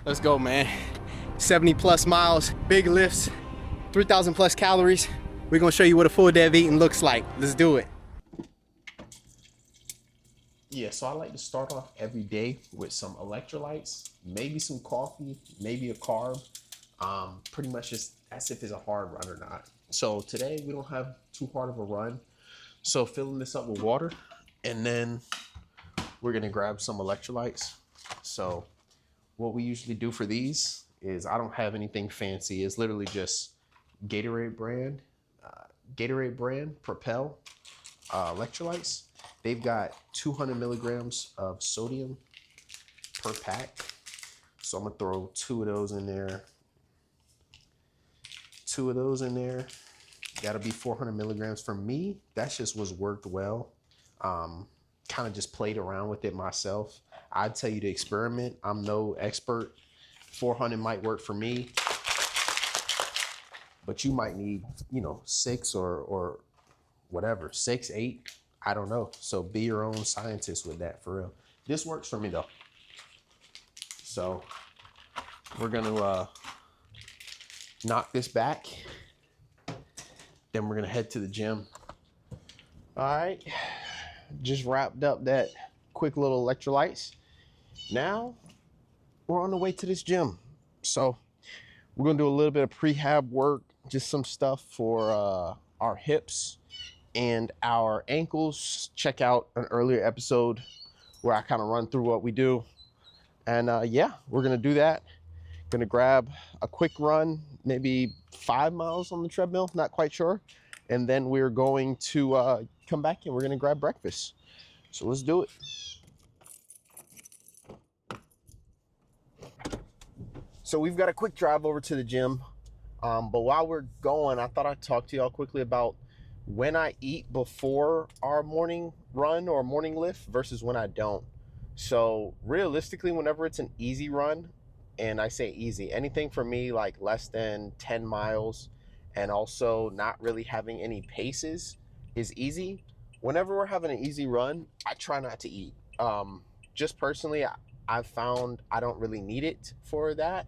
Let's go, man. 70 plus miles, big lifts, 3,000 plus calories. We're gonna show you what a full day of eating looks like. Let's do it. Yeah, so I like to start off every day with some electrolytes, maybe some coffee, maybe a carb. Pretty much just as if it's a hard run or not. So today we don't have too hard of a run. So filling this up with water, and then we're gonna grab some electrolytes. So what we usually do for these is, I don't have anything fancy. It's literally just Gatorade brand Propel electrolytes. They've got 200 milligrams of sodium per pack. So I'm gonna throw two of those in there. That'll be 400 milligrams. For me, that's just what's worked well. Kind of just played around with it myself. I'd tell you to experiment. I'm no expert. 400 might work for me, but you might need, 6 or whatever, 6, 8. I don't know. So be your own scientist with that, for real. This works for me though. So we're gonna knock this back. Then we're gonna head to the gym. All right, just wrapped up that quick little electrolytes. Now we're on the way to this gym. So we're gonna do a little bit of prehab work, just some stuff for our hips and our ankles. Check out an earlier episode where I kind of run through what we do. And yeah, we're gonna do that. Gonna grab a quick run, maybe 5 miles on the treadmill, not quite sure. And then we're going to come back and we're gonna grab breakfast. So let's do it. So we've got a quick drive over to the gym. But while we're going, I thought I'd talk to y'all quickly about when I eat before our morning run or morning lift versus when I don't. So realistically, whenever it's an easy run, and I say easy, anything for me like less than 10 miles and also not really having any paces is easy. Whenever we're having an easy run, I try not to eat. Just personally, I've found I don't really need it for that.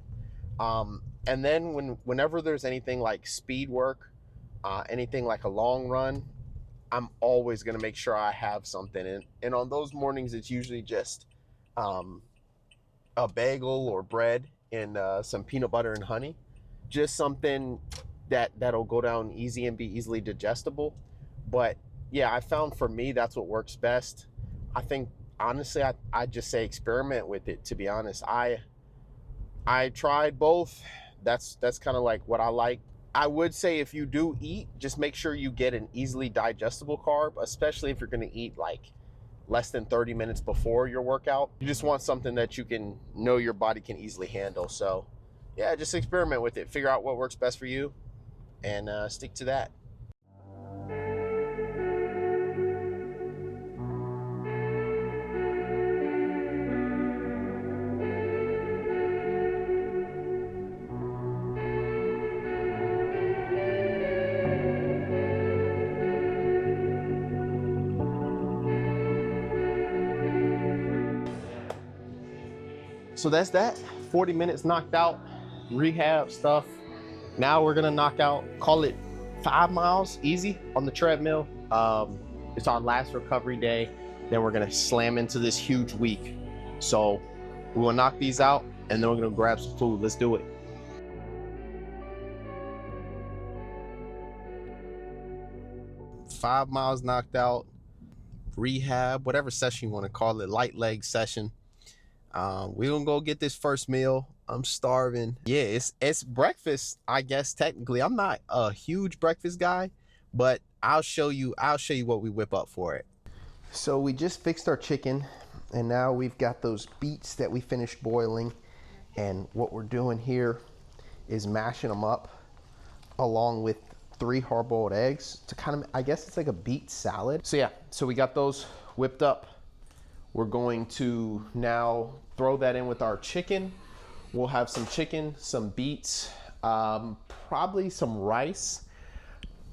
And then whenever there's anything like speed work, anything like a long run, I'm always going to make sure I have something. And on those mornings, it's usually just a bagel or bread and some peanut butter and honey. Just something that'll go down easy and be easily digestible. But yeah, I found for me, that's what works best. I think, honestly, I just say experiment with it, to be honest. I tried both. That's kind of like what I like. I would say if you do eat, just make sure you get an easily digestible carb, especially if you're going to eat like less than 30 minutes before your workout. You just want something that you can know your body can easily handle. So yeah, just experiment with it. Figure out what works best for you and stick to that. So that's that. 40 minutes knocked out, rehab stuff. Now we're gonna knock out, call it 5 miles easy on the treadmill. It's our last recovery day. Then we're gonna slam into this huge week. So we will knock these out and then we're gonna grab some food. Let's do it. Five miles knocked out, rehab, whatever session you wanna call it, light leg session. We're gonna go get this first meal. I'm starving. Yeah, it's breakfast, I guess. Technically, I'm not a huge breakfast guy, but I'll show you what we whip up for it. So we just fixed our chicken, and now we've got those beets that we finished boiling, and what we're doing here is mashing them up along with 3 hard-boiled eggs to kind of, I guess it's like a beet salad. So yeah, so we got those whipped up. We're going to now throw that in with our chicken. We'll have some chicken, some beets, probably some rice.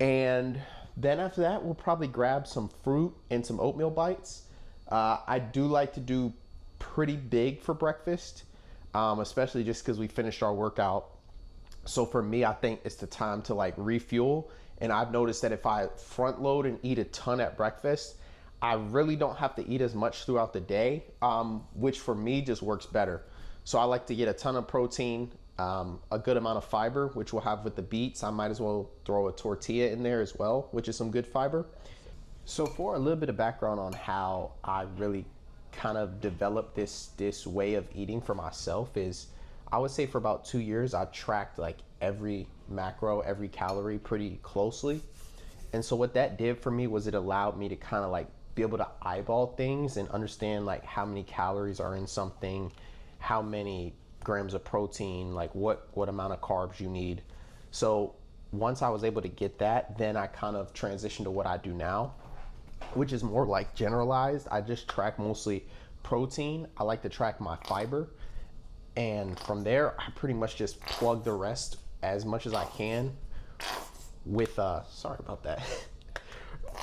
And then after that, we'll probably grab some fruit and some oatmeal bites. I do like to do pretty big for breakfast. especially just because we finished our workout. So for me, I think it's the time to like refuel. And I've noticed that if I front load and eat a ton at breakfast, I really don't have to eat as much throughout the day, which for me just works better. So I like to get a ton of protein, a good amount of fiber, which we'll have with the beets. I might as well throw a tortilla in there as well, which is some good fiber. So for a little bit of background on how I really kind of developed this way of eating for myself is, I would say for about 2 years, I tracked like every macro, every calorie pretty closely. And so what that did for me was it allowed me to kind of like be able to eyeball things and understand like how many calories are in something, how many grams of protein, like what amount of carbs you need. So once I was able to get that, then I kind of transitioned to what I do now, which is more like generalized. I just track mostly protein. I like to track my fiber. And from there, I pretty much just plug the rest as much as I can with, sorry about that.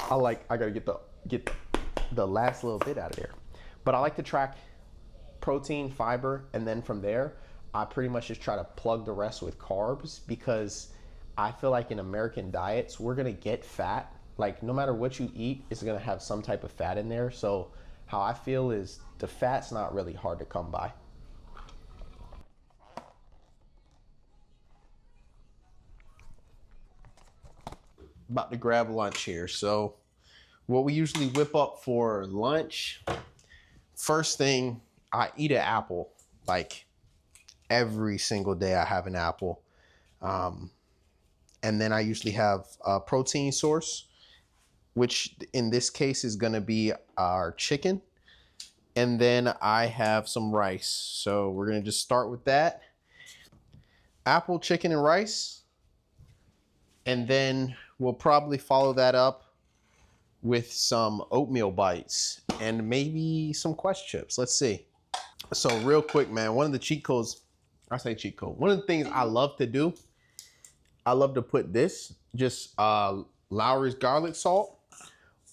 I gotta get the last little bit out of there. But I like to track protein, fiber, and then from there, I pretty much just try to plug the rest with carbs, because I feel like in American diets, we're gonna get fat. Like no matter what you eat, it's gonna have some type of fat in there. So how I feel is the fat's not really hard to come by. About to grab lunch here. So what we usually whip up for lunch, first thing, I eat an apple. Like every single day I have an apple. And then I usually have a protein source, which in this case is gonna be our chicken. And then I have some rice. So we're gonna just start with that. Apple, chicken, and rice. And then we'll probably follow that up with some oatmeal bites and maybe some Quest chips. Let's see. So real quick, man, one of the cheat codes, I say cheat code, one of the things I love to do, I love to put this, just Lowry's garlic salt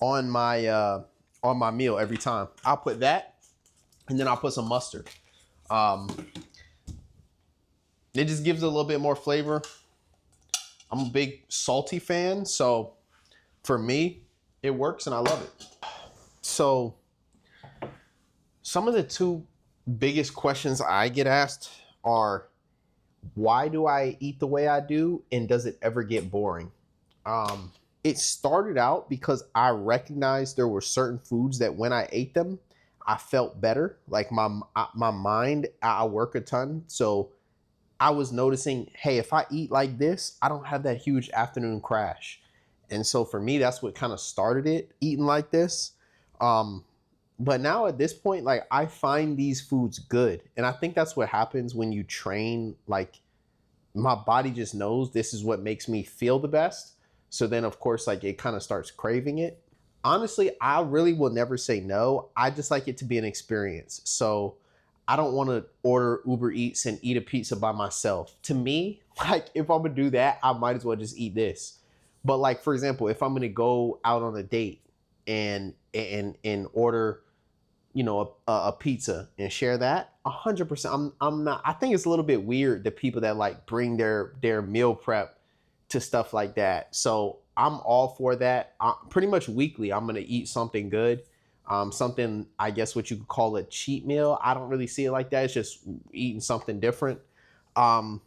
on my meal every time. I'll put that, and then I'll put some mustard. It just gives it a little bit more flavor. I'm a big salty fan, so for me, it works and I love it. So some of the two biggest questions I get asked are, why do I eat the way I do, and does it ever get boring? It started out because I recognized there were certain foods that when I ate them, I felt better. Like my mind, I work a ton, so I was noticing, hey, if I eat like this, I don't have that huge afternoon crash. And so for me, that's what kind of started it, eating like this. But now at this point, like I find these foods good. And I think that's what happens when you train. Like my body just knows this is what makes me feel the best. So then of course, like it kind of starts craving it. Honestly, I really will never say no. I just like it to be an experience. So I don't want to order Uber Eats and eat a pizza by myself. To me, like if I'm gonna do that, I might as well just eat this. But like, for example, if I'm gonna go out on a date and order, you know, a pizza and share that, 100%. I'm not. I think it's a little bit weird, the people that like bring their meal prep to stuff like that. So I'm all for that. Pretty much weekly, I'm gonna eat something good. Something, I guess what you could call a cheat meal. I don't really see it like that. It's just eating something different. So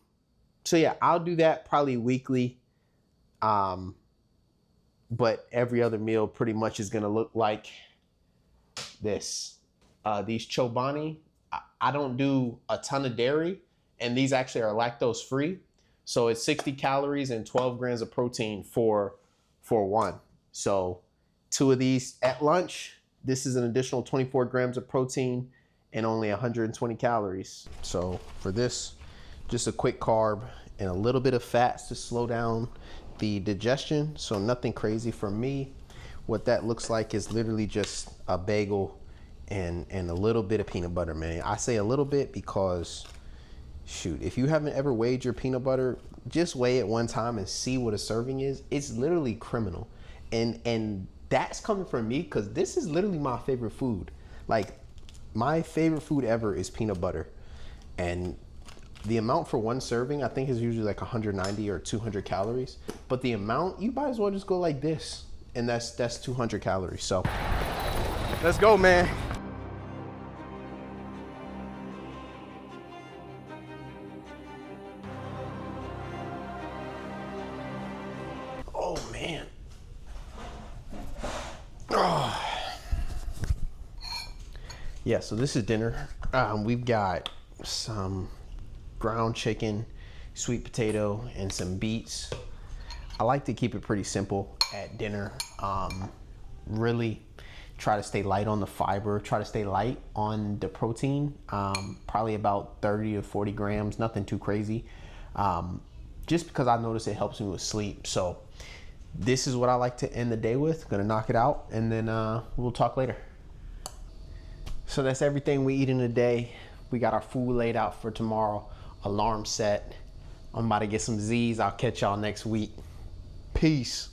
yeah, I'll do that probably weekly. But every other meal pretty much is gonna look like this. These Chobani, I don't do a ton of dairy, and these actually are lactose free. So it's 60 calories and 12 grams of protein for one. So 2 of these at lunch. This is an additional 24 grams of protein and only 120 calories. So for this, just a quick carb and a little bit of fats to slow down the digestion. So nothing crazy for me. What that looks like is literally just a bagel and a little bit of peanut butter, man. I say a little bit because, shoot, if you haven't ever weighed your peanut butter, just weigh it one time and see what a serving is. It's literally criminal. And that's coming from me because this is literally my favorite food. Like my favorite food ever is peanut butter. And the amount for one serving, I think, is usually like 190 or 200 calories. But the amount, you might as well just go like this, and that's 200 calories. So let's go, man. Oh man. Oh. Yeah, so this is dinner. We've got some ground chicken, sweet potato, and some beets. I like to keep it pretty simple at dinner. Really try to stay light on the fiber, try to stay light on the protein, probably about 30 to 40 grams, nothing too crazy. Just because I notice it helps me with sleep. So this is what I like to end the day with. Gonna knock it out, and then we'll talk later. So that's everything we eat in a day. We got our food laid out for tomorrow, alarm set. I'm about to get some Z's. I'll catch y'all next week. Peace.